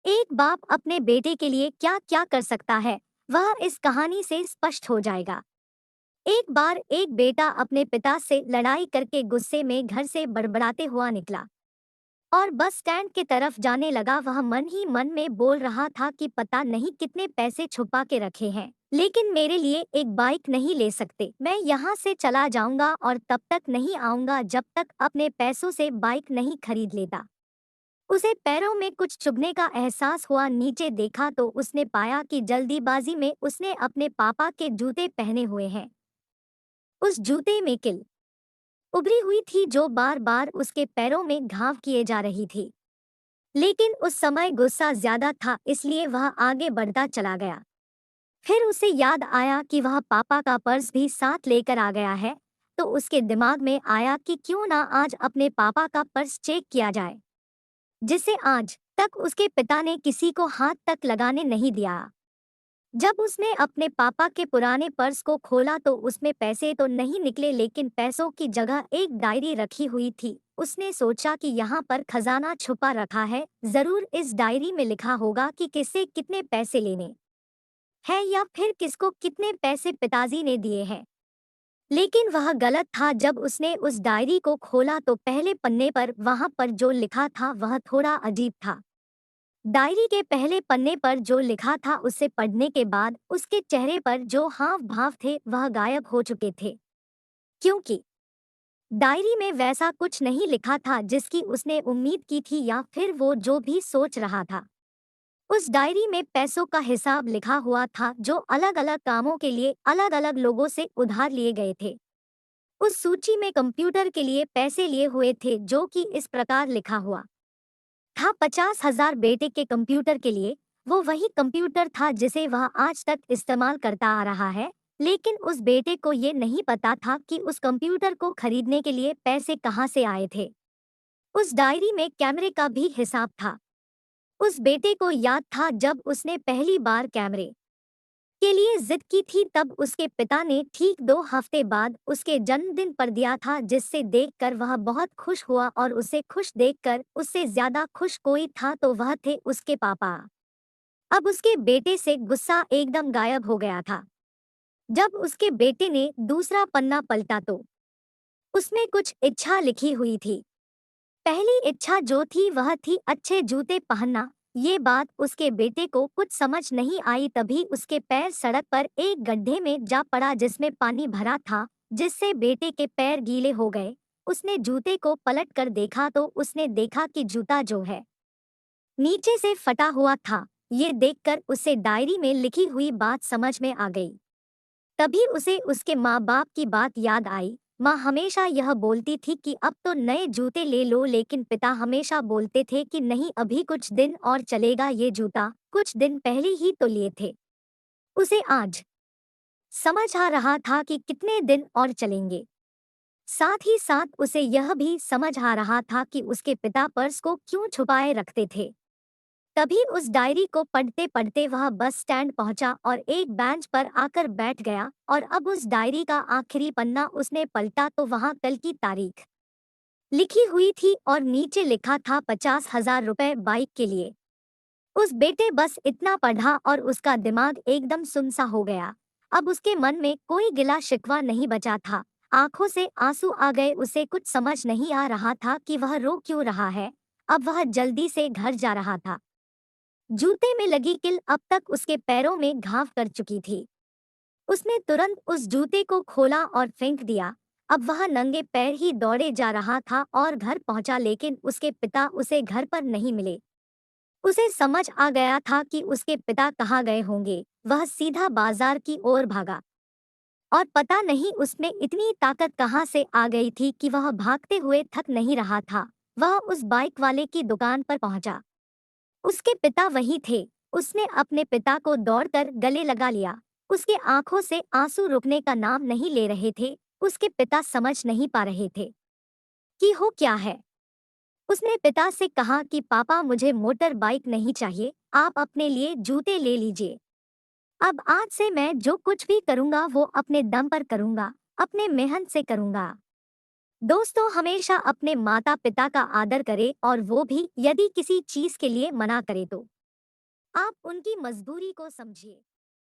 एक बाप अपने बेटे के लिए क्या क्या कर सकता है, वह इस कहानी से स्पष्ट हो जाएगा। एक बार एक बेटा अपने पिता से लड़ाई करके गुस्से में घर से बड़बड़ाते हुआ निकला और बस स्टैंड की तरफ जाने लगा। वह मन ही मन में बोल रहा था कि पता नहीं कितने पैसे छुपा के रखे हैं, लेकिन मेरे लिए एक बाइक नहीं ले सकते। मैं यहाँ से चला जाऊंगा और तब तक नहीं आऊंगा जब तक अपने पैसों से बाइक नहीं खरीद लेता। उसे पैरों में कुछ चुभने का एहसास हुआ। नीचे देखा तो उसने पाया कि जल्दीबाजी में उसने अपने पापा के जूते पहने हुए हैं। उस जूते में किल उभरी हुई थी जो बार बार उसके पैरों में घाव किए जा रही थी। लेकिन उस समय गुस्सा ज्यादा था, इसलिए वह आगे बढ़ता चला गया। फिर उसे याद आया कि वह पापा का पर्स भी साथ लेकर आ गया है, तो उसके दिमाग में आया कि क्यों ना आज अपने पापा का पर्स चेक किया जाए, जिसे आज तक उसके पिता ने किसी को हाथ तक लगाने नहीं दिया। जब उसने अपने पापा के पुराने पर्स को खोला तो उसमें पैसे तो नहीं निकले, लेकिन पैसों की जगह एक डायरी रखी हुई थी। उसने सोचा कि यहाँ पर खजाना छुपा रखा है, जरूर इस डायरी में लिखा होगा कि किससे कितने पैसे लेने हैं या फिर किसको कितने पैसे पिताजी ने दिए हैं। लेकिन वह गलत था। जब उसने उस डायरी को खोला तो पहले पन्ने पर वहां पर जो लिखा था वह थोड़ा अजीब था। डायरी के पहले पन्ने पर जो लिखा था उसे पढ़ने के बाद उसके चेहरे पर जो हाव भाव थे वह गायब हो चुके थे, क्योंकि डायरी में वैसा कुछ नहीं लिखा था जिसकी उसने उम्मीद की थी या फिर वो जो भी सोच रहा था। उस डायरी में पैसों का हिसाब लिखा हुआ था जो अलग अलग कामों के लिए अलग अलग लोगों से उधार लिए गए थे। उस सूची में कंप्यूटर के लिए पैसे लिए हुए थे, जो कि इस प्रकार लिखा हुआ था 50,000 बेटे के कंप्यूटर के लिए। वो वही कंप्यूटर था जिसे वह आज तक इस्तेमाल करता आ रहा है, लेकिन उस बेटे को ये नहीं पता था कि उस कंप्यूटर को खरीदने के लिए पैसे कहाँ से आए थे। उस डायरी में कैमरे का भी हिसाब था। उस बेटे को याद था जब उसने पहली बार कैमरे के लिए जिद की थी, तब उसके पिता ने ठीक 2 हफ्ते बाद उसके जन्मदिन पर दिया था, जिससे देखकर वह बहुत खुश हुआ और उसे खुश देखकर उससे ज्यादा खुश कोई था तो वह थे उसके पापा। अब उसके बेटे से गुस्सा एकदम गायब हो गया था। जब उसके बेटे ने दूसरा पन्ना पलटा तो उसमें कुछ इच्छा लिखी हुई थी। पहली इच्छा जो थी वह थी अच्छे जूते पहनना। ये बात उसके बेटे को कुछ समझ नहीं आई। तभी उसके पैर सड़क पर एक गड्ढे में जा पड़ा जिसमें पानी भरा था, जिससे बेटे के पैर गीले हो गए। उसने जूते को पलट कर देखा तो उसने देखा कि जूता जो है नीचे से फटा हुआ था। ये देखकर उसे डायरी में लिखी हुई बात समझ में आ गई। तभी उसे उसके माँ बाप की बात याद आई। माँ हमेशा यह बोलती थी कि अब तो नए जूते ले लो, लेकिन पिता हमेशा बोलते थे कि नहीं, अभी कुछ दिन और चलेगा, ये जूता कुछ दिन पहले ही तो लिए थे। उसे आज समझ आ रहा था कि कितने दिन और चलेंगे। साथ ही साथ उसे यह भी समझ आ रहा था कि उसके पिता पर्स को क्यों छुपाए रखते थे। तभी उस डायरी को पढ़ते पढ़ते वह बस स्टैंड पहुंचा और एक बेंच पर आकर बैठ गया। और अब उस डायरी का आखिरी पन्ना उसने पलटा तो वहां कल की तारीख लिखी हुई थी और नीचे लिखा था 50,000 रुपए बाइक के लिए। उस बेटे बस इतना पढ़ा और उसका दिमाग एकदम सुनसा हो गया। अब उसके मन में कोई गिला शिकवा नहीं बचा था। आंखों से आंसू आ गए। उसे कुछ समझ नहीं आ रहा था कि वह रो क्यों रहा है। अब वह जल्दी से घर जा रहा था। जूते में लगी किल अब तक उसके पैरों में घाव कर चुकी थी। उसने तुरंत उस जूते को खोला और फेंक दिया। अब वह नंगे पैर ही दौड़े जा रहा था और घर पहुंचा, लेकिन उसके पिता उसे घर पर नहीं मिले। उसे समझ आ गया था कि उसके पिता कहाँ गए होंगे। वह सीधा बाजार की ओर भागा और पता नहीं उसमें इतनी ताकत कहाँ से आ गई थी कि वह भागते हुए थक नहीं रहा था। वह उस बाइक वाले की दुकान पर पहुंचा। उसके पिता वही थे। उसने अपने पिता को दौड़कर गले लगा लिया। उसके आंखों से आंसू रुकने का नाम नहीं ले रहे थे। उसके पिता समझ नहीं पा रहे थे कि हो क्या है। उसने पिता से कहा कि पापा, मुझे मोटर बाइक नहीं चाहिए, आप अपने लिए जूते ले लीजिए। अब आज से मैं जो कुछ भी करूंगा वो अपने दम पर करूंगा, अपने मेहनत से करूंगा। दोस्तों, हमेशा अपने माता पिता का आदर करें, और वो भी यदि किसी चीज के लिए मना करे तो। आप उनकी मजबूरी को समझिए।